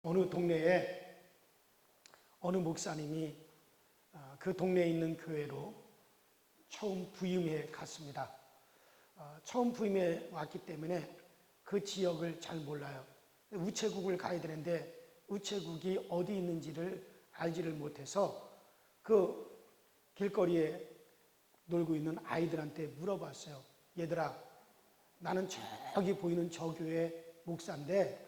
어느 동네에 어느 목사님이 그 동네에 있는 교회로 처음 부임해 갔습니다. 처음 부임해 왔기 때문에 그 지역을 잘 몰라요. 우체국을 가야 되는데 우체국이 어디 있는지를 알지를 못해서 그 길거리에 놀고 있는 아이들한테 물어봤어요. 얘들아, 나는 저기 보이는 저 교회 목사인데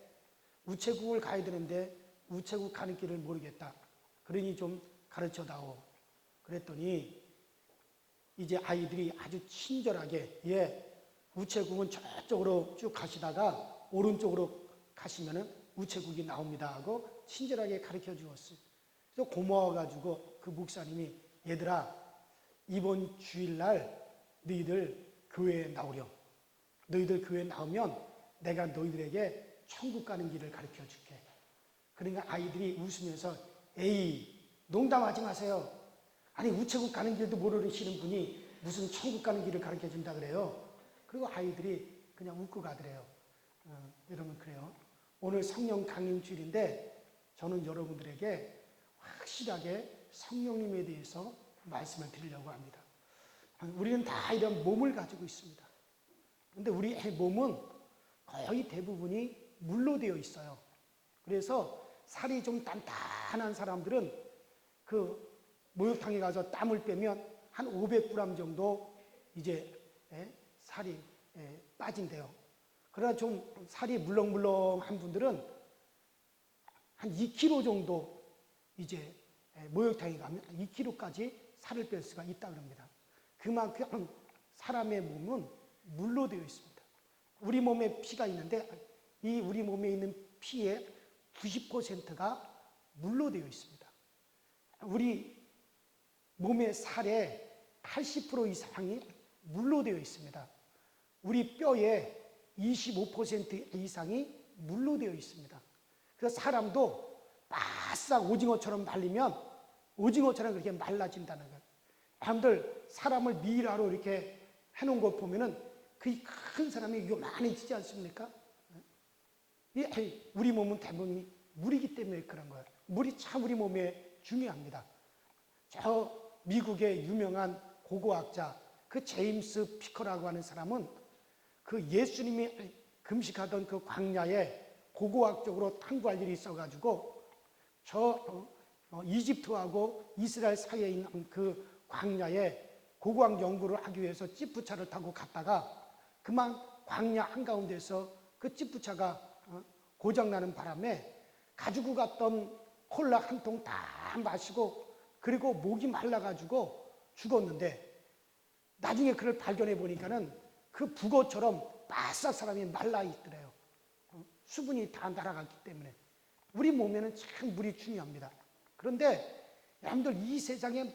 우체국을 가야 되는데 우체국 가는 길을 모르겠다. 그러니 좀 가르쳐다오. 그랬더니 이제 아이들이 아주 친절하게 우체국은 저쪽으로 쭉 가시다가 오른쪽으로 가시면은 우체국이 나옵니다 하고 친절하게 가르쳐 주었어요. 그래서 고마워가지고 그 목사님이 얘들아, 이번 주일날 너희들 교회에 나오렴. 너희들 교회에 나오면 내가 너희들에게 천국 가는 길을 가르쳐 줄게. 그러니까 아이들이 웃으면서 에이, 농담하지 마세요. 아니 우체국 가는 길도 모르시는 분이 무슨 천국 가는 길을 가르쳐 준다 그래요. 그리고 아이들이 그냥 웃고 가더래요. 여러분, 그래요. 오늘 성령 강림 주일인데 저는 여러분들에게 확실하게 성령님에 대해서 말씀을 드리려고 합니다. 우리는 다 이런 몸을 가지고 있습니다. 그런데 우리의 몸은 거의 대부분이 물로 되어 있어요. 그래서 살이 좀 단단한 사람들은 그 목욕탕에 가서 땀을 빼면 한 500g 정도 이제 살이 빠진대요. 그러나 좀 살이 물렁물렁한 분들은 한 2kg 정도 이제 목욕탕에 가면 2kg까지 살을 뺄 수가 있다고 합니다. 그만큼 사람의 몸은 물로 되어 있습니다. 우리 몸에 피가 있는데 이 우리 몸에 있는 피의 90%가 물로 되어 있습니다. 우리 몸의 살의 80% 이상이 물로 되어 있습니다. 우리 뼈의 25% 이상이 물로 되어 있습니다. 그래서 사람도 바싹 오징어처럼 말리면 오징어처럼 그렇게 말라진다는 거예요. 여러분들 사람을 미라로 이렇게 해놓은 것 보면은 그 큰 사람이 요만해지지 않습니까? 우리 몸은 대부분이 물이기 때문에 그런 거예요. 물이 참 우리 몸에 중요합니다. 저 미국의 유명한 고고학자 그 제임스 피커라고 하는 사람은 그 예수님이 금식하던 그 광야에 고고학적으로 탐구할 일이 있어가지고 저 이집트하고 이스라엘 사이에 있는 그 광야에 고고학 연구를 하기 위해서 찌푸차를 타고 갔다가 그만 광야 한가운데서 그 찌푸차가 고장나는 바람에 가지고 갔던 콜라 한 통 다 마시고 그리고 목이 말라가지고 죽었는데 나중에 그를 발견해 보니까는 그 북어처럼 바싹 사람이 말라 있더래요. 수분이 다 날아갔기 때문에. 우리 몸에는 참 물이 중요합니다. 그런데 여러분들 이 세상의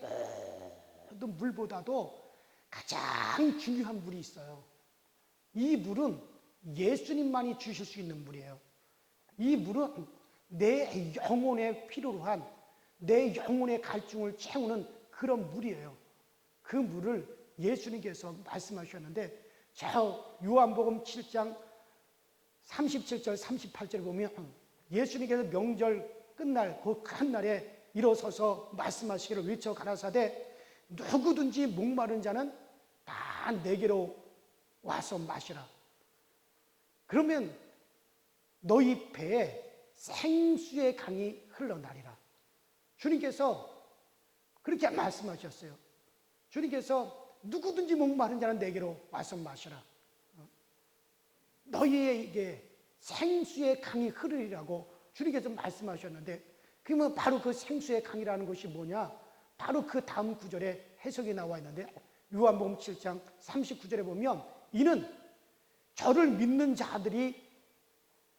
모든 물보다도 가장 중요한 물이 있어요. 이 물은 예수님만이 주실 수 있는 물이에요. 이 물은 내 영혼에 필요로 한 내 영혼의 갈증을 채우는 그런 물이에요. 그 물을 예수님께서 말씀하셨는데 저 요한복음 7장 37절 38절에 보면 예수님께서 명절 끝날 그 큰 날에 일어서서 말씀하시기를 외쳐 가라사대 누구든지 목마른 자는 다 내게로 와서 마시라. 그러면 너희 배에 생수의 강이 흘러나리라. 주님께서 그렇게 말씀하셨어요. 주님께서 누구든지 목마른 자는 내게로 와서 마시라. 너희에게 생수의 강이 흐르리라고 주님께서 말씀하셨는데 그러면 바로 그 생수의 강이라는 것이 뭐냐? 바로 그 다음 구절에 해석이 나와 있는데 요한복음 7장 39절에 보면 이는 저를 믿는 자들이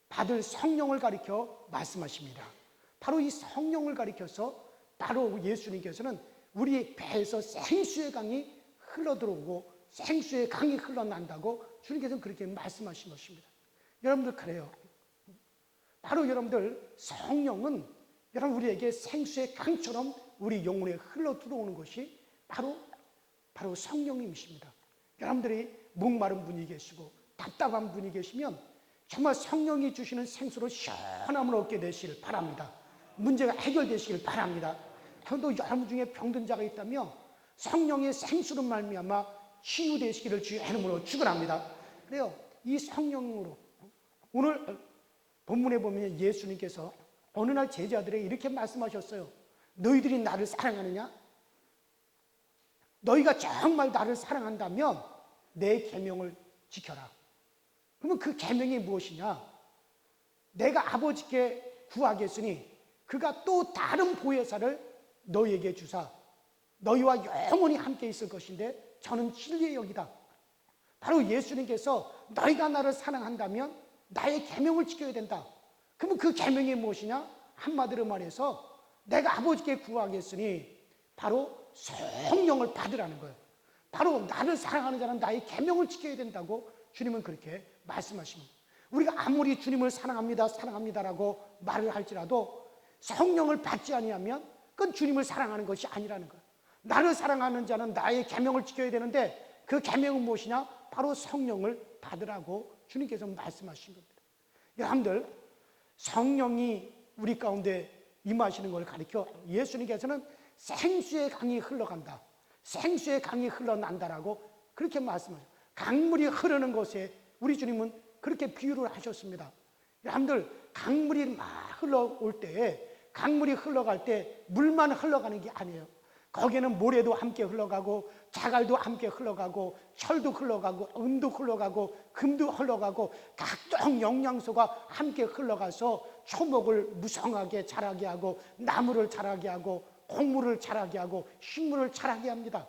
받을 성령을 가리켜 말씀하십니다. 바로 이 성령을 가리켜서 바로 예수님께서는 우리 배에서 생수의 강이 흘러들어오고 생수의 강이 흘러난다고 주님께서는 그렇게 말씀하신 것입니다. 여러분들 그래요. 바로 여러분들 성령은 여러분 우리에게 생수의 강처럼 우리 영혼에 흘러들어오는 것이 바로 성령님이십니다. 여러분들이 목마른 분이 계시고 답답한 분이 계시면 정말 성령이 주시는 생수로 시원함을 얻게 되시길 바랍니다. 문제가 해결되시길 바랍니다. 또 여러분 중에 병든 자가 있다면 성령의 생수로 말미암아 치유되시기를 주의 이름으로 축원합니다. 그래요. 이 성령으로 오늘 본문에 보면 예수님께서 어느 날 제자들에게 이렇게 말씀하셨어요. 너희들이 나를 사랑하느냐? 너희가 정말 나를 사랑한다면 내 계명을 지켜라. 그러면 그 계명이 무엇이냐? 내가 아버지께 구하겠으니 그가 또 다른 보혜사를 너희에게 주사 너희와 영원히 함께 있을 것인데 저는 진리의 영이다. 바로 예수님께서 너희가 나를 사랑한다면 나의 계명을 지켜야 된다. 그러면 그 계명이 무엇이냐? 한마디로 말해서 내가 아버지께 구하겠으니 바로 성령을 받으라는 거예요. 바로 나를 사랑하는 자는 나의 계명을 지켜야 된다고 주님은 그렇게 말씀하십니다. 우리가 아무리 주님을 사랑합니다라고 말을 할지라도 성령을 받지 아니하면 그건 주님을 사랑하는 것이 아니라는 거예요. 나를 사랑하는 자는 나의 계명을 지켜야 되는데 그 계명은 무엇이냐? 바로 성령을 받으라고 주님께서 말씀하신 겁니다. 여러분들, 성령이 우리 가운데 임하시는 걸 가리켜 예수님께서는 생수의 강이 흘러간다, 생수의 강이 흘러난다라고 그렇게 말씀하셨어요. 강물이 흐르는 곳에 우리 주님은 그렇게 비유를 하셨습니다. 여러분들, 강물이 막 흘러올 때에, 강물이 흘러갈 때 물만 흘러가는 게 아니에요. 거기에는 모래도 함께 흘러가고 자갈도 함께 흘러가고 철도 흘러가고 은도 흘러가고 금도 흘러가고 각종 영양소가 함께 흘러가서 초목을 무성하게 자라게 하고 나무를 자라게 하고 곡물을 자라게 하고 식물을 자라게 합니다.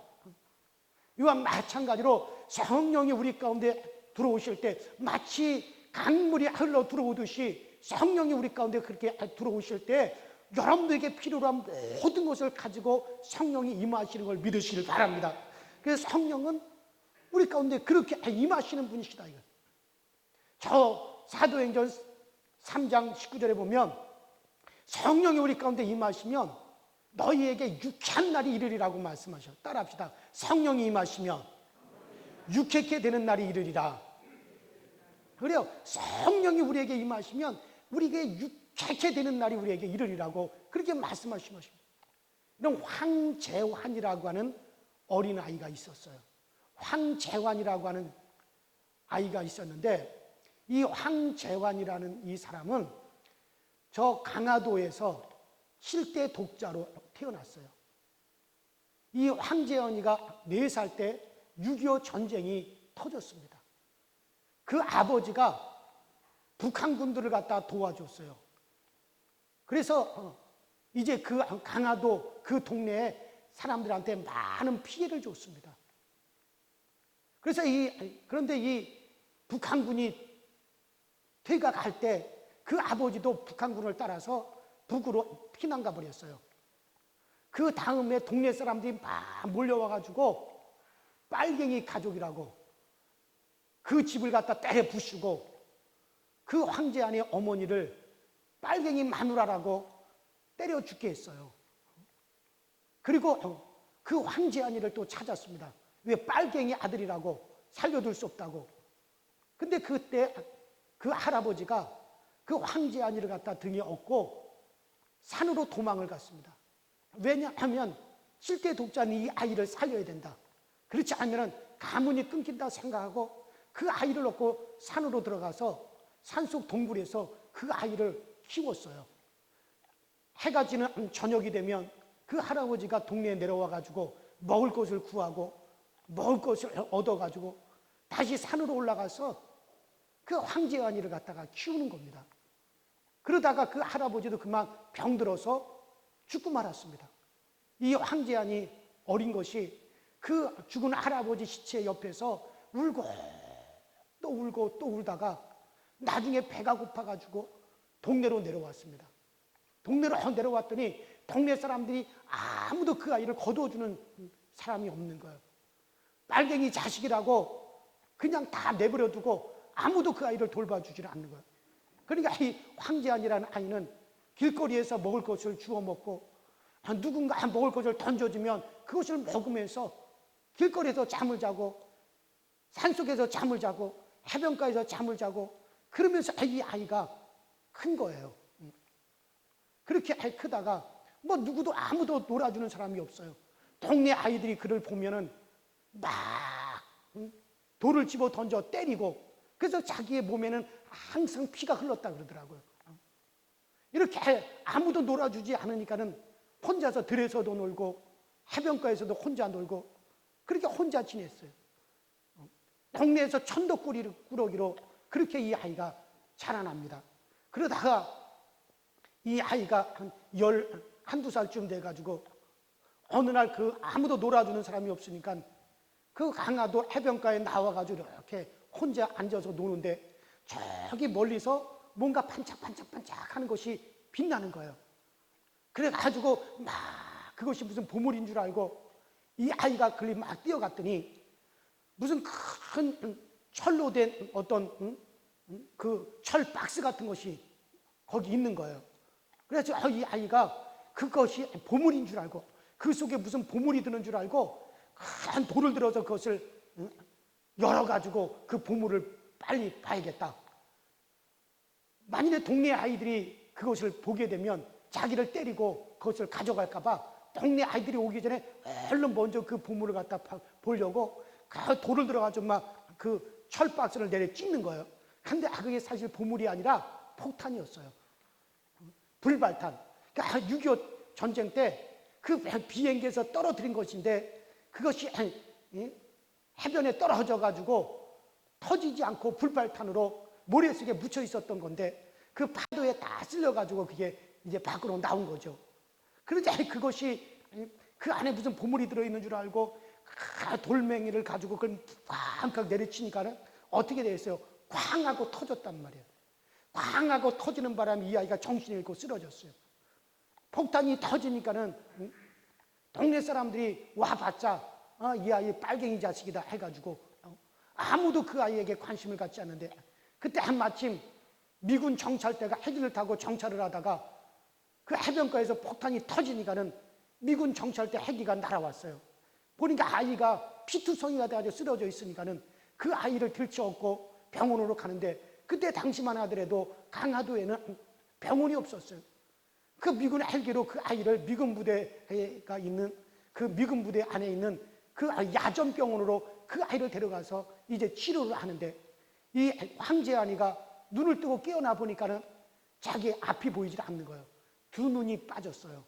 이와 마찬가지로 성령이 우리 가운데 들어오실 때 마치 강물이 흘러 들어오듯이 성령이 우리 가운데 그렇게 들어오실 때 여러분들에게 필요로 한 모든 것을 가지고 성령이 임하시는 걸 믿으시길 바랍니다. 그래서 성령은 우리 가운데 그렇게 임하시는 분이시다. 저 사도행전 3장 19절에 보면 성령이 우리 가운데 임하시면 너희에게 유쾌한 날이 이르리라고 말씀하셔. 따라합시다. 성령이 임하시면 유쾌케 되는 날이 이르리라. 그래요. 성령이 우리에게 임하시면 우리에게 유쾌케 되는 날이 우리에게 이르리라고 그렇게 말씀하신 것입니다. 이런 황재환이라고 하는 어린아이가 있었어요. 황재환이라고 하는 아이가 있었는데 이 황재환이라는 이 사람은 저 강화도에서 실대 독자로 태어났어요. 이 황재환이가 4살 때 6.25 전쟁이 터졌습니다. 그 아버지가 북한군들을 갖다 도와줬어요. 그래서 이제 그 강화도 그 동네에 사람들한테 많은 피해를 줬습니다. 그래서 그런데 이 북한군이 퇴각할 때 그 아버지도 북한군을 따라서 북으로 피난 가버렸어요. 그 다음에 동네 사람들이 막 몰려와가지고 빨갱이 가족이라고 그 집을 갖다 때려 부수고 그 황재환의 어머니를 빨갱이 마누라라고 때려 죽게 했어요. 그리고 그 황재환이를 또 찾았습니다. 왜? 빨갱이 아들이라고 살려둘 수 없다고. 근데 그때 그 할아버지가 그 황재환이를 갖다 등에 업고 산으로 도망을 갔습니다. 왜냐하면 실대 독자는 이 아이를 살려야 된다. 그렇지 않으면 가문이 끊긴다 생각하고 그 아이를 얻고 산으로 들어가서 산속 동굴에서 그 아이를 키웠어요. 해가 지는 저녁이 되면 그 할아버지가 동네에 내려와 가지고 먹을 것을 구하고 먹을 것을 얻어 가지고 다시 산으로 올라가서 그 황재환이를 갖다가 키우는 겁니다. 그러다가 그 할아버지도 그만 병들어서 죽고 말았습니다. 이 황재환이 어린 것이 그 죽은 할아버지 시체 옆에서 울고 또 울고 또 울다가 나중에 배가 고파가지고 동네로 내려왔습니다. 동네로 내려왔더니 동네 사람들이 아무도 그 아이를 거두어주는 사람이 없는 거예요. 빨갱이 자식이라고 그냥 다 내버려 두고 아무도 그 아이를 돌봐주지 않는 거예요. 그러니까 이 황재환이라는 아이는 길거리에서 먹을 것을 주워 먹고 누군가 먹을 것을 던져주면 그것을 먹으면서 길거리에서 잠을 자고 산속에서 잠을 자고 해변가에서 잠을 자고 그러면서 이 아이가 큰 거예요. 그렇게 크다가 뭐 누구도 아무도 놀아주는 사람이 없어요. 동네 아이들이 그를 보면은 막 돌을 집어 던져 때리고, 그래서 자기의 몸에는 항상 피가 흘렀다 그러더라고요. 이렇게 아무도 놀아주지 않으니까는 혼자서 들에서도 놀고 해변가에서도 혼자 놀고 그렇게 혼자 지냈어요. 동네에서 천덕꾸러기로 그렇게 이 아이가 자라납니다. 그러다가 이 아이가 한두 살쯤 돼가지고 어느 날 아무도 놀아주는 사람이 없으니까 그 강화도 해변가에 나와가지고 이렇게 혼자 앉아서 노는데 저기 멀리서 뭔가 반짝반짝반짝 하는 것이 빛나는 거예요. 그래가지고 막 그것이 무슨 보물인 줄 알고 이 아이가 그리 막 뛰어갔더니 무슨 큰 철로 된 어떤 그 철 박스 같은 것이 거기 있는 거예요. 그래서 이 아이가 그것이 보물인 줄 알고 그 속에 무슨 보물이 드는 줄 알고 큰 돌을 들어서 그것을 열어가지고 그 보물을 빨리 봐야겠다. 만일에 동네 아이들이 그것을 보게 되면 자기를 때리고 그것을 가져갈까 봐 동네 아이들이 오기 전에 얼른 먼저 그 보물을 갖다 보려고 그 돌을 들어가지고 막 그 철박스를 내려 찍는 거예요. 근데 그게 사실 보물이 아니라 폭탄이었어요. 불발탄. 그러니까 6.25 전쟁 때 그 비행기에서 떨어뜨린 것인데 그것이 해변에 떨어져 가지고 터지지 않고 불발탄으로 모래속에 묻혀 있었던 건데 그 파도에 다 쓸려 가지고 그게 이제 밖으로 나온 거죠. 그런데 그것이 그 안에 무슨 보물이 들어있는 줄 알고 돌멩이를 가지고 그걸 쾅쾅 내리치니까는 어떻게 됐어요? 쾅 하고 터졌단 말이에요. 쾅 하고 터지는 바람에 이 아이가 정신을 잃고 쓰러졌어요. 폭탄이 터지니까는 동네 사람들이 와봤자 이 아이 빨갱이 자식이다 해가지고 아무도 그 아이에게 관심을 갖지 않는데 그때 한마침 미군 정찰대가 헬기를 타고 정찰을 하다가 그 해변가에서 폭탄이 터지니까는 미군 정찰대 헬기가 날아왔어요. 보니까 아이가 피투성이가 돼가지고 쓰러져 있으니까는 그 아이를 들쳐업고 병원으로 가는데 그때 당시만 하더라도 강화도에는 병원이 없었어요. 그 미군 헬기로 그 아이를 미군 부대가 있는 그 미군 부대 안에 있는 그 야전병원으로 그 아이를 데려가서 이제 치료를 하는데 이 황재환이가 눈을 뜨고 깨어나 보니까는 자기 앞이 보이질 않는 거예요. 두 눈이 빠졌어요.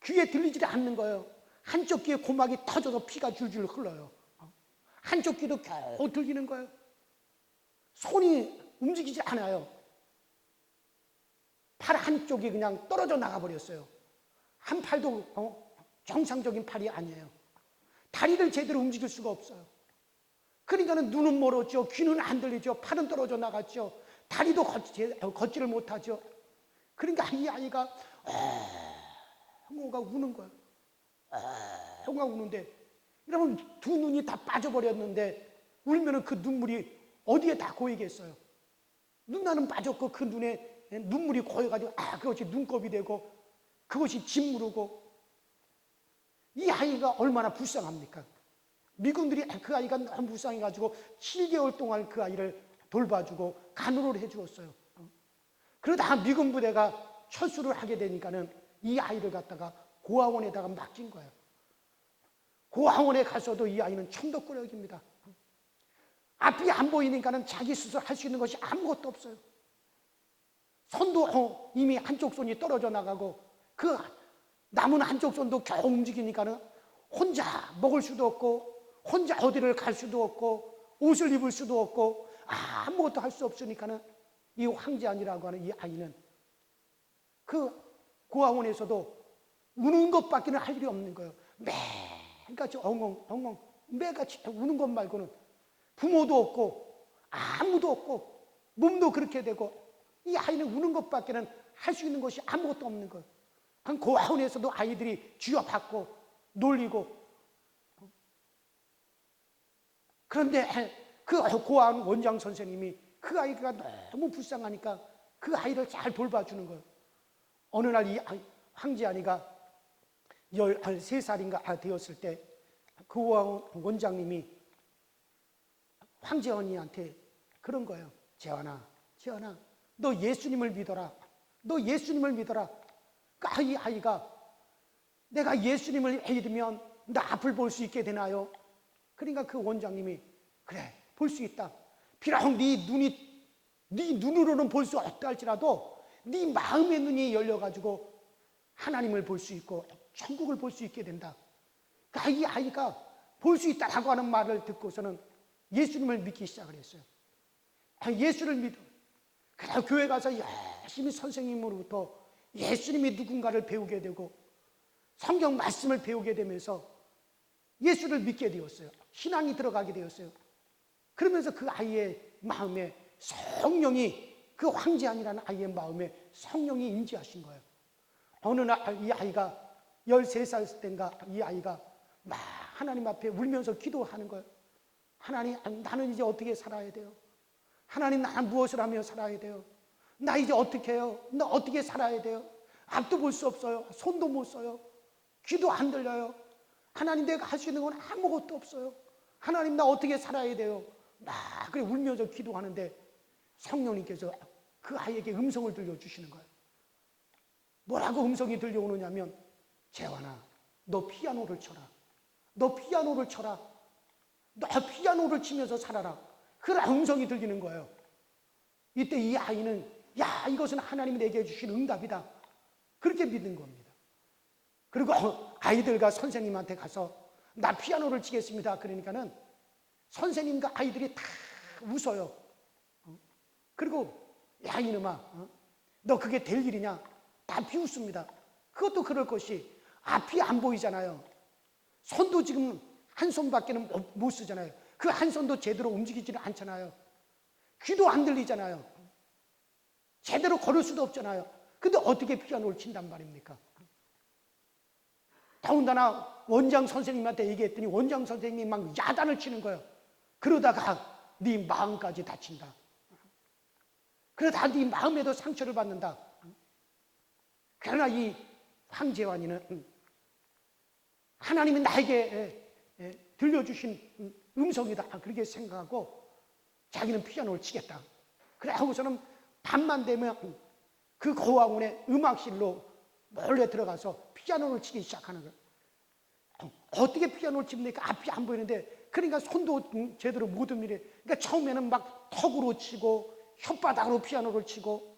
귀에 들리질 않는 거예요. 한쪽 귀에 고막이 터져서 피가 줄줄 흘러요. 한쪽 귀도 겨우 들리는 거예요. 손이 움직이지 않아요. 팔 한쪽이 그냥 떨어져 나가버렸어요. 한 팔도 정상적인 팔이 아니에요. 다리를 제대로 움직일 수가 없어요. 그러니까는 눈은 멀었죠. 귀는 안 들리죠. 팔은 떨어져 나갔죠. 다리도 걷지를 못하죠. 그러니까 이 아이가 뭔가 우는 거예요. 뭔가 우는데 이러면 두 눈이 다 빠져버렸는데 울면은 그 눈물이 어디에 다 고이겠어요. 눈알은 빠졌고 그 눈에 눈물이 고여가지고 그것이 눈곱이 되고 그것이 짓무르고 이 아이가 얼마나 불쌍합니까? 미군들이 그 아이가 너무 불쌍해가지고 7개월 동안 그 아이를 돌봐주고 간호를 해주었어요. 그러다가 미군 부대가 철수를 하게 되니까는 이 아이를 갖다가 고아원에다가 맡긴 거예요. 고아원에 가서도 이 아이는 천덕꾸러기입니다. 앞이 안 보이니까는 자기 스스로 할 수 있는 것이 아무것도 없어요. 손도 이미 한쪽 손이 떨어져 나가고 그 남은 한쪽 손도 겨우 움직이니까는 혼자 먹을 수도 없고 혼자 어디를 갈 수도 없고 옷을 입을 수도 없고 아무것도 할 수 없으니까는 이 황재환이라고 하는 이 아이는 그 고아원에서도 우는 것밖에는 할 일이 없는 거예요. 매일같이 엉엉 매일같이 우는 것 말고는 부모도 없고 아무도 없고 몸도 그렇게 되고 이 아이는 우는 것밖에는 할 수 있는 것이 아무것도 없는 거예요. 고아원에서도 아이들이 쥐어받고 놀리고 그런데 그 고아원 원장 선생님이 그 아이가 너무 불쌍하니까 그 아이를 잘 돌봐주는 거예요. 어느 날 이 황재환이가 13살인가 되었을 때 그 원장님이 황재환이한테 그런 거예요. 재환아, 재환아, 너 예수님을 믿어라. 너 예수님을 믿어라. 그러니까 이 아이가 내가 예수님을 믿으면 나 앞을 볼 수 있게 되나요? 그러니까 그 원장님이 그래, 볼 수 있다. 비록 네 눈으로는 볼 수 없다 할지라도 네 마음의 눈이 열려가지고 하나님을 볼 수 있고 천국을 볼 수 있게 된다. 그러니까 이 아이가 볼 수 있다라고 하는 말을 듣고서는 예수님을 믿기 시작을 했어요. 예수를 믿어. 그래서 교회 가서 열심히 선생님으로부터 예수님이 누군가를 배우게 되고 성경 말씀을 배우게 되면서 예수를 믿게 되었어요. 신앙이 들어가게 되었어요. 그러면서 그 아이의 마음에 성령이, 그 황재환이라는 아이의 마음에 성령이 임재하신 거예요. 어느 날 이 아이가 13살 때인가 이 아이가 막 하나님 앞에 울면서 기도하는 거예요. 하나님, 나는 이제 어떻게 살아야 돼요? 하나님, 나는 무엇을 하며 살아야 돼요? 나 이제 어떻게 해요? 나 어떻게 살아야 돼요? 앞도 볼 수 없어요. 손도 못 써요. 귀도 안 들려요. 하나님, 내가 할 수 있는 건 아무것도 없어요. 하나님, 나 어떻게 살아야 돼요? 막 그래 울면서 기도하는데 성령님께서 그 아이에게 음성을 들려주시는 거예요. 뭐라고 음성이 들려오느냐면, 재환아, 너 피아노를 쳐라. 너 피아노를 쳐라. 너 피아노를 치면서 살아라. 그런 음성이 들리는 거예요. 이때 이 아이는 야, 이것은 하나님이 내게 주신 응답이다. 그렇게 믿는 겁니다. 그리고 아이들과 선생님한테 가서 나 피아노를 치겠습니다. 그러니까는 선생님과 아이들이 다 웃어요. 그리고 야, 이놈아, 너 그게 될 일이냐? 다 비웃습니다. 그것도 그럴 것이 앞이 안 보이잖아요. 손도 지금 한 손밖에는 못 쓰잖아요. 그 한 손도 제대로 움직이지는 않잖아요. 귀도 안 들리잖아요. 제대로 걸을 수도 없잖아요. 근데 어떻게 피아노를 친단 말입니까? 더군다나 원장 선생님한테 얘기했더니 원장 선생님이 막 야단을 치는 거예요. 그러다가 네 마음까지 다친다. 그러다 네 마음에도 상처를 받는다. 그러나 이 황재환이는 하나님이 나에게 들려주신 음성이다. 그렇게 생각하고 자기는 피아노를 치겠다. 그래 하고서는 밤만 되면 그 고아원의 음악실로 몰래 들어가서 피아노를 치기 시작하는 거예요. 어떻게 피아노를 칩니까? 앞이 안 보이는데, 그러니까 손도 제대로 못 움직이래. 그러니까 처음에는 막 턱으로 치고 혓바닥으로 피아노를 치고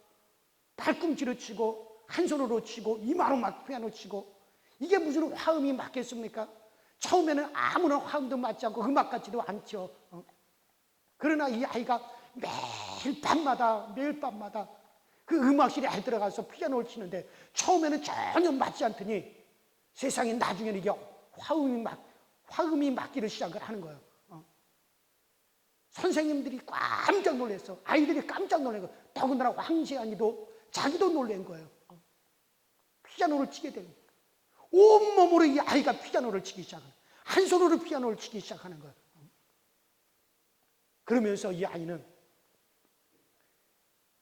발꿈치로 치고 한 손으로 치고 이마로 막 피아노 치고, 이게 무슨 화음이 맞겠습니까? 처음에는 아무런 화음도 맞지 않고 음악 같지도 않죠. 그러나 이 아이가 매일 밤마다 그 음악실에 들어가서 피아노를 치는데 처음에는 전혀 맞지 않더니 세상에 나중에는 이게 화음이 맞기를 시작을 하는 거예요. 선생님들이 깜짝 놀랐어. 아이들이 깜짝 놀란 거예요. 더군다나 황재환이도 자기도 놀란 거예요. 피아노를 치게 되는 거예요. 온몸으로 이 아이가 피아노를 치기 시작하는 거예요. 한 손으로 피아노를 치기 시작하는 거예요. 그러면서 이 아이는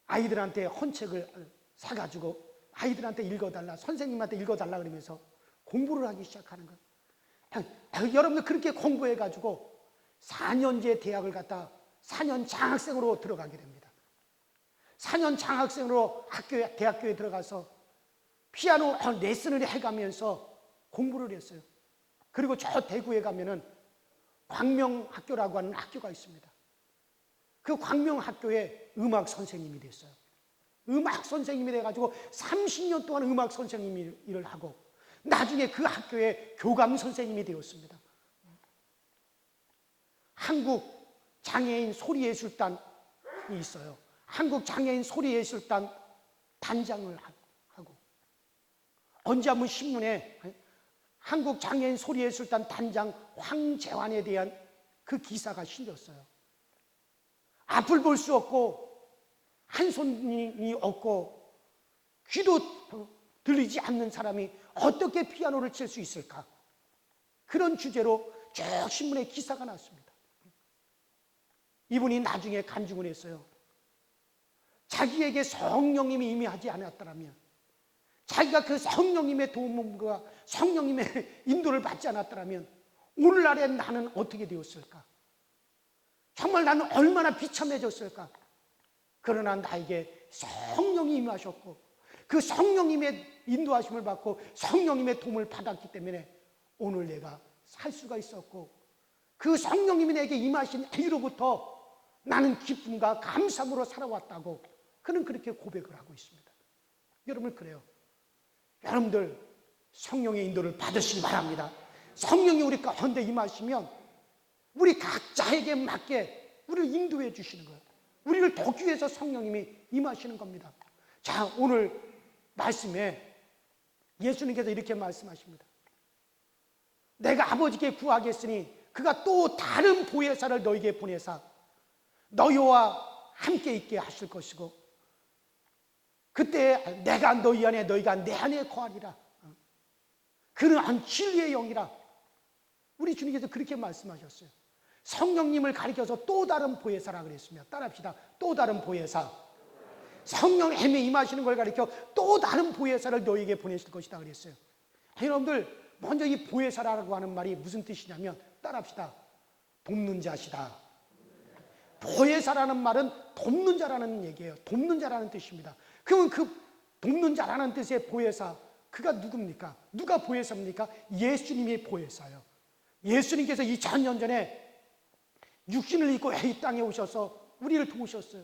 아이들한테 헌책을 사가지고 아이들한테 읽어달라, 선생님한테 읽어달라 그러면서 공부를 하기 시작하는 거예요. 여러분들 그렇게 공부해가지고 4년제 대학을 갔다 4년 장학생으로 들어가게 됩니다. 4년 장학생으로 대학교에 들어가서 피아노 레슨을 해가면서 공부를 했어요. 그리고 저 대구에 가면은 광명학교라고 하는 학교가 있습니다. 그 광명학교에 음악 선생님이 됐어요. 음악 선생님이 돼가지고 30년 동안 음악 선생님 일을 하고 나중에 그 학교에 교감 선생님이 되었습니다. 한국 장애인 소리예술단이 있어요. 한국 장애인 소리예술단 단장을 하고, 언제 한번 신문에 한국 장애인 소리예술단 단장 황재환에 대한 그 기사가 실렸어요. 앞을 볼 수 없고 한 손이 없고 귀도 들리지 않는 사람이 어떻게 피아노를 칠 수 있을까? 그런 주제로 쭉 신문에 기사가 났습니다. 이분이 나중에 간증을 했어요. 자기에게 성령님이 임하지 않았더라면, 자기가 그 성령님의 도움과 성령님의 인도를 받지 않았더라면 오늘날의 나는 어떻게 되었을까? 정말 나는 얼마나 비참해졌을까. 그러나 나에게 성령이 임하셨고 그 성령님의 인도하심을 받고 성령님의 도움을 받았기 때문에 오늘 내가 살 수가 있었고, 그 성령님이 내게 임하신 이후로부터 나는 기쁨과 감사함으로 살아왔다고 그는 그렇게 고백을 하고 있습니다. 여러분, 그래요. 여러분들 성령의 인도를 받으시기 바랍니다. 성령이 우리 가운데 임하시면 우리 각자에게 맞게 우리를 인도해 주시는 거예요. 우리를 돕기 위해서 성령님이 임하시는 겁니다. 자, 오늘 말씀에 예수님께서 이렇게 말씀하십니다. 내가 아버지께 구하겠으니 그가 또 다른 보혜사를 너희에게 보내사 너희와 함께 있게 하실 것이고 그때 내가 너희 안에 너희가 내 안에 거하리라. 그는 한 진리의 영이라. 우리 주님께서 그렇게 말씀하셨어요. 성령님을 가리켜서 또 다른 보혜사라 그랬습니다. 따라합시다. 또 다른 보혜사. 성령님이 임하시는 걸 가리켜 또 다른 보혜사를 너희에게 보내실 것이다 그랬어요. 여러분들, 먼저 이 보혜사라고 하는 말이 무슨 뜻이냐면, 따라합시다. 돕는 자시다. 보혜사라는 말은 돕는 자라는 얘기예요. 돕는 자라는 뜻입니다. 그러면 그 돕는 자라는 뜻의 보혜사, 그가 누굽니까? 누가 보혜사입니까? 예수님이 보혜사예요. 예수님께서 2000년 전에 육신을 입고 이 땅에 오셔서 우리를 도우셨어요.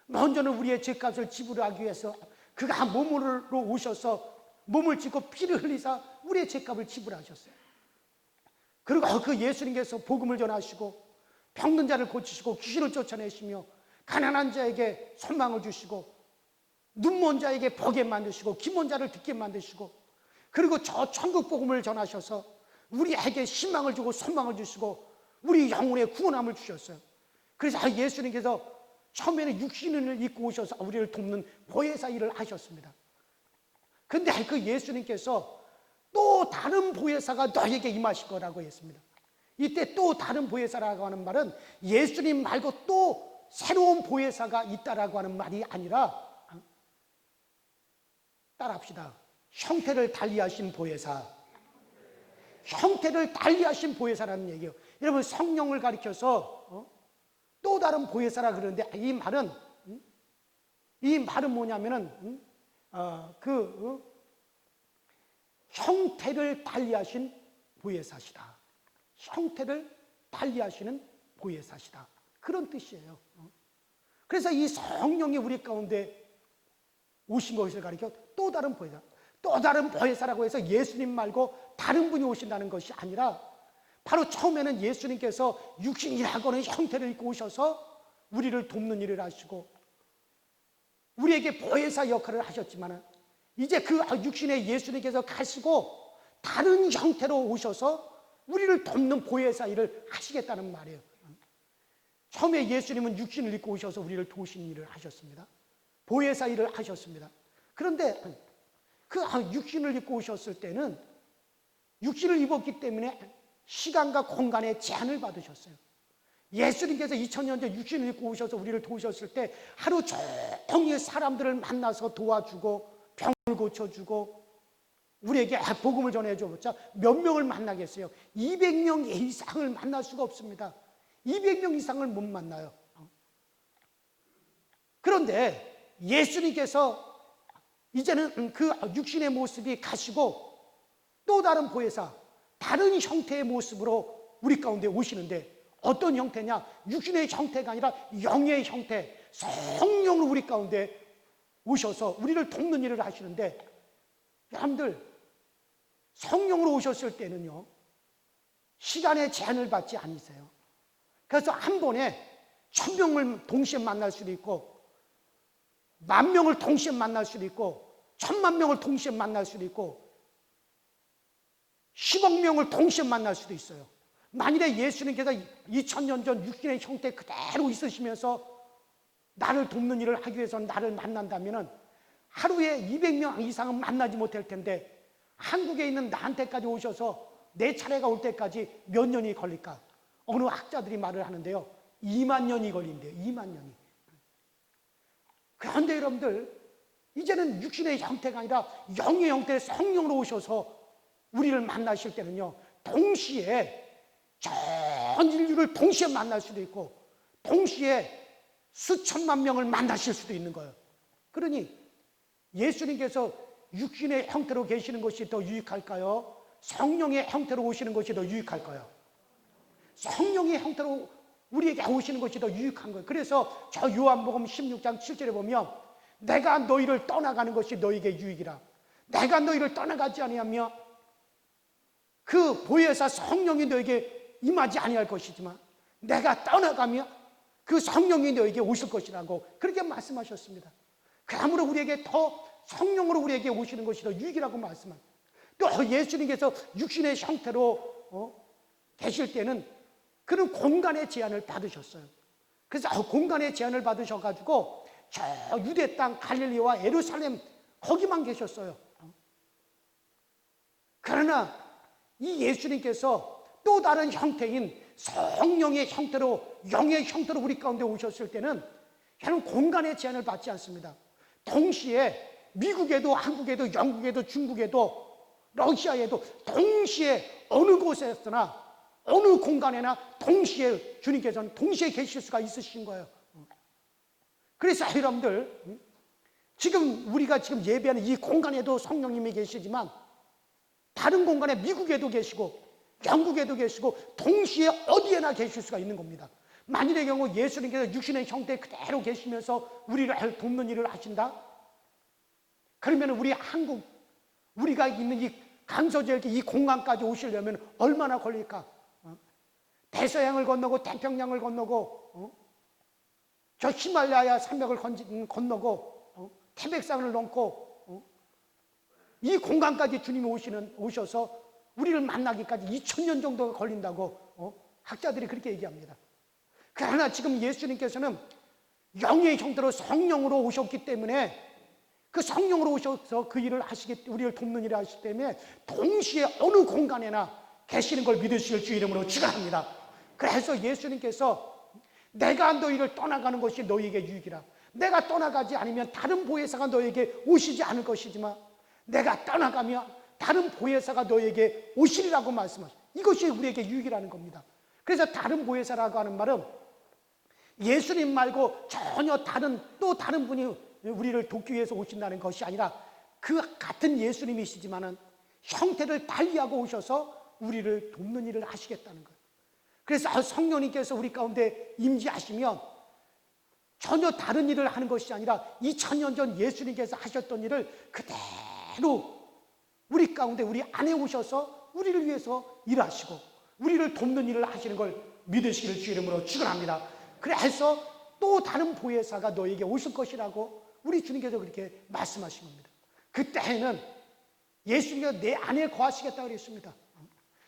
먼저는 우리의 죄값을 지불하기 위해서 그가 몸으로 오셔서 몸을 찢고 피를 흘리사 우리의 죄값을 지불하셨어요. 그리고 그 예수님께서 복음을 전하시고 병든 자를 고치시고 귀신을 쫓아내시며 가난한 자에게 소망을 주시고 눈먼 자에게 보게 만드시고 귀먼 자를 듣게 만드시고, 그리고 저 천국 복음을 전하셔서 우리에게 희망을 주고 소망을 주시고 우리 영혼의 구원함을 주셨어요. 그래서 예수님께서 처음에는 육신을 입고 오셔서 우리를 돕는 보혜사 일을 하셨습니다. 그런데 그 예수님께서 또 다른 보혜사가 너에게 임하실 거라고 했습니다. 이때 또 다른 보혜사라고 하는 말은 예수님 말고 또 새로운 보혜사가 있다라고 하는 말이 아니라, 따라합시다. 형태를 달리하신 보혜사. 형태를 달리하신 보혜사라는 얘기예요. 여러분, 성령을 가리켜서 또 다른 보혜사라 그러는데 이 말은 뭐냐면은 형태를 달리하신 보혜사시다. 형태를 달리하시는 보혜사시다. 그런 뜻이에요. 그래서 이 성령이 우리 가운데 오신 것을 가리켜 또 다른 보혜사. 또 다른 보혜사라고 해서 예수님 말고 다른 분이 오신다는 것이 아니라, 바로 처음에는 예수님께서 육신이라고 하는 형태를 입고 오셔서 우리를 돕는 일을 하시고 우리에게 보혜사 역할을 하셨지만, 이제 그 육신의 예수님께서 가시고 다른 형태로 오셔서 우리를 돕는 보혜사 일을 하시겠다는 말이에요. 처음에 예수님은 육신을 입고 오셔서 우리를 도우신 일을 하셨습니다. 보혜사 일을 하셨습니다. 그런데 그 육신을 입고 오셨을 때는 육신을 입었기 때문에 시간과 공간에 제한을 받으셨어요. 예수님께서 2000년 전 육신을 입고 오셔서 우리를 도우셨을 때 하루 종일 사람들을 만나서 도와주고 병을 고쳐주고 우리에게 복음을 전해줘봤자 몇 명을 만나겠어요? 200명 이상을 만날 수가 없습니다. 200명 이상을 못 만나요. 그런데 예수님께서 이제는 그 육신의 모습이 가시고 또 다른 보혜사, 다른 형태의 모습으로 우리 가운데 오시는데, 어떤 형태냐? 육신의 형태가 아니라 영의 형태, 성령으로 우리 가운데 오셔서 우리를 돕는 일을 하시는데, 여러분들 성령으로 오셨을 때는요 시간의 제한을 받지 않으세요. 그래서 한 번에 1000명을 동시에 만날 수도 있고 10,000명을 동시에 만날 수도 있고 10,000,000명을 동시에 만날 수도 있고 10억 명을 동시에 만날 수도 있어요. 만일에 예수님께서 2000년 전 육신의 형태 그대로 있으시면서 나를 돕는 일을 하기 위해서 나를 만난다면 하루에 200명 이상은 만나지 못할 텐데, 한국에 있는 나한테까지 오셔서 내 차례가 올 때까지 몇 년이 걸릴까? 어느 학자들이 말을 하는데요, 2만 년이 걸린대요. 2만 년이. 그런데 여러분들, 이제는 육신의 형태가 아니라 영의 형태의 성령으로 오셔서 우리를 만나실 때는요 동시에 전 인류를 동시에 만날 수도 있고 동시에 수천만 명을 만나실 수도 있는 거예요. 그러니 예수님께서 육신의 형태로 계시는 것이 더 유익할까요? 성령의 형태로 오시는 것이 더 유익할까요? 성령의 형태로 우리에게 오시는 것이 더 유익한 거예요. 그래서 저 요한복음 16장 7절에 보면 내가 너희를 떠나가는 것이 너희에게 유익이라. 내가 너희를 떠나가지 아니하며 그 보혜사 성령이 너에게 임하지 아니할 것이지만 내가 떠나가며 그 성령이 너에게 오실 것이라고 그렇게 말씀하셨습니다. 그러므로 우리에게 더 성령으로 우리에게 오시는 것이 더 유익이라고 말씀합니다. 또 예수님께서 육신의 형태로 계실 때는 그런 공간의 제한을 받으셨어요. 그래서 공간의 제한을 받으셔가지고 저 유대 땅 갈릴리와 예루살렘 거기만 계셨어요. 그러나 이 예수님께서 또 다른 형태인 성령의 형태로, 영의 형태로 우리 가운데 오셨을 때는 여러분 공간의 제한을 받지 않습니다. 동시에 미국에도 한국에도 영국에도 중국에도 러시아에도 동시에 어느 곳에서나 어느 공간에나 동시에 주님께서는 동시에 계실 수가 있으신 거예요. 그래서 여러분들 지금 우리가 지금 예배하는 이 공간에도 성령님이 계시지만 다른 공간에 미국에도 계시고 영국에도 계시고 동시에 어디에나 계실 수가 있는 겁니다. 만일의 경우 예수님께서 육신의 형태 그대로 계시면서 우리를 돕는 일을 하신다? 그러면 우리 한국, 우리가 있는 이 강서지역의 이 공간까지 오시려면 얼마나 걸릴까? 대서양을 건너고 태평양을 건너고 저 히말라야 산맥을 건너고 태백산을 넘고 이 공간까지 주님이 오셔서 우리를 만나기까지 2000년 정도가 걸린다고 학자들이 그렇게 얘기합니다. 그러나 지금 예수님께서는 영의 형태로 성령으로 오셨기 때문에 그 성령으로 오셔서 그 일을 우리를 돕는 일을 하시기 때문에 동시에 어느 공간에나 계시는 걸 믿으실 주 이름으로 축원합니다. 그래서 예수님께서 내가 너희를 떠나가는 것이 너희에게 유익이라. 내가 떠나가지 않으면 다른 보혜사가 너희에게 오시지 않을 것이지만 내가 떠나가면 다른 보혜사가 너희에게 오시리라고 말씀하셨어요. 이것이 우리에게 유익이라는 겁니다. 그래서 다른 보혜사라고 하는 말은 예수님 말고 전혀 또 다른 분이 우리를 돕기 위해서 오신다는 것이 아니라 그 같은 예수님이시지만은 형태를 달리하고 오셔서 우리를 돕는 일을 하시겠다는 거예요. 그래서 성령님께서 우리 가운데 임재하시면 전혀 다른 일을 하는 것이 아니라 2000년 전 예수님께서 하셨던 일을 그대로 우리 가운데 우리 안에 오셔서 우리를 위해서 일하시고 우리를 돕는 일을 하시는 걸 믿으시길 주 이름으로 축원합니다. 그래서 또 다른 보혜사가 너에게 오실 것이라고 우리 주님께서 그렇게 말씀하신 겁니다. 그때에는 예수님께서 내 안에 거하시겠다고 그랬습니다.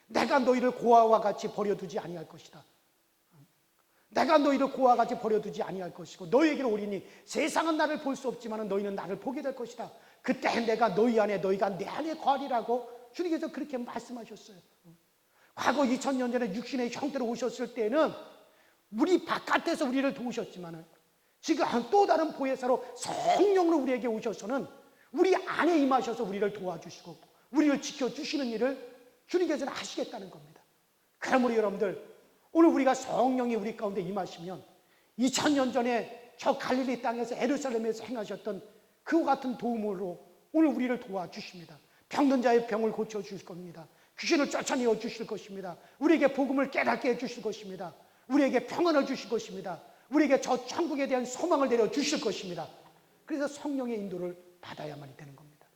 내가 너희를 고아와 같이 버려두지 아니할 것이다. 내가 너희를 고아와 같이 버려두지 아니할 것이고 너희에게로 오리니 세상은 나를 볼 수 없지만 너희는 나를 보게 될 것이다. 그때 내가 너희 안에 너희가 내 안에 거하리라고 주님께서 그렇게 말씀하셨어요. 과거 2000년 전에 육신의 형태로 오셨을 때는 우리 바깥에서 우리를 도우셨지만 지금 또 다른 보혜사로 성령으로 우리에게 오셔서는 우리 안에 임하셔서 우리를 도와주시고 우리를 지켜주시는 일을 주님께서는 하시겠다는 겁니다. 그러므로 여러분들 오늘 우리가 성령이 우리 가운데 임하시면 2000년 전에 저 갈릴리 땅에서 예루살렘에서 행하셨던 그와 같은 도움으로 오늘 우리를 도와주십니다. 병든 자의 병을 고쳐주실 겁니다. 귀신을 쫓아내어 주실 것입니다. 우리에게 복음을 깨닫게 해주실 것입니다. 우리에게 평안을 주실 것입니다. 우리에게 저 천국에 대한 소망을 내려주실 것입니다. 그래서 성령의 인도를 받아야만 되는 겁니다.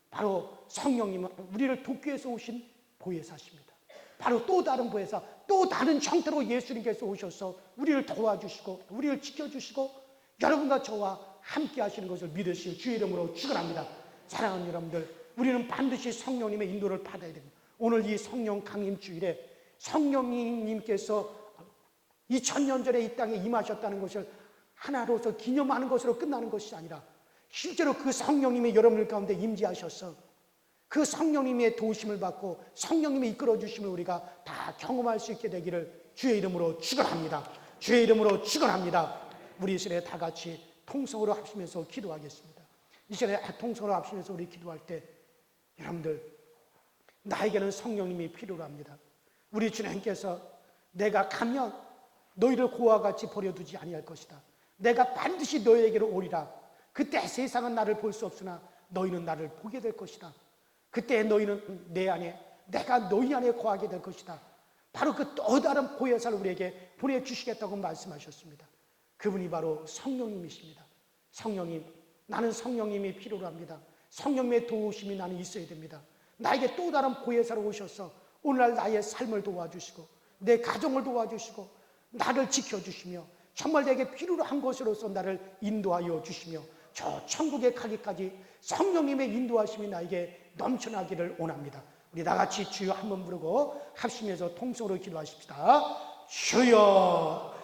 바로 성령님은 우리를 돕기 위해서 오신 보혜사십니다. 바로 또 다른 보혜사, 또 다른 형태로 예수님께서 오셔서 우리를 도와주시고 우리를 지켜주시고 여러분과 저와 함께 하시는 것을 믿으실 주의 이름으로 축원합니다. 사랑하는 여러분들, 우리는 반드시 성령님의 인도를 받아야 됩니다. 오늘 이 성령 강림 주일에 성령님께서 2000년 전에 이 땅에 임하셨다는 것을 하나로서 기념하는 것으로 끝나는 것이 아니라 실제로 그 성령님이 여러분들 가운데 임재하셔서 그 성령님의 도우심을 받고 성령님이 이끌어 주심을 우리가 다 경험할 수 있게 되기를 주의 이름으로 축원합니다. 주의 이름으로 축원합니다. 우리 이 시간에 다 같이 통성으로 합심해서 기도하겠습니다. 이 시간에 통성으로 합심해서 우리 기도할 때 여러분들, 나에게는 성령님이 필요로 합니다. 우리 주님께서 내가 가면 너희를 고와 같이 버려두지 아니할 것이다. 내가 반드시 너희에게로 오리라. 그때 세상은 나를 볼 수 없으나 너희는 나를 보게 될 것이다. 그때 너희는 내 안에, 내가 너희 안에 거하게 될 것이다. 바로 그 또 다른 보혜사를 우리에게 보내주시겠다고 말씀하셨습니다. 그분이 바로 성령님이십니다. 성령님, 나는 성령님이 필요로 합니다. 성령님의 도우심이 나는 있어야 됩니다. 나에게 또 다른 보혜사로 오셔서 오늘날 나의 삶을 도와주시고 내 가정을 도와주시고 나를 지켜주시며 정말 내게 필요로 한 것으로서 나를 인도하여 주시며 저 천국에 가기까지 성령님의 인도하심이 나에게 넘쳐나기를 원합니다. 우리 나같이 주여 한번 부르고 합심해서 통성으로 기도하십시다. 주여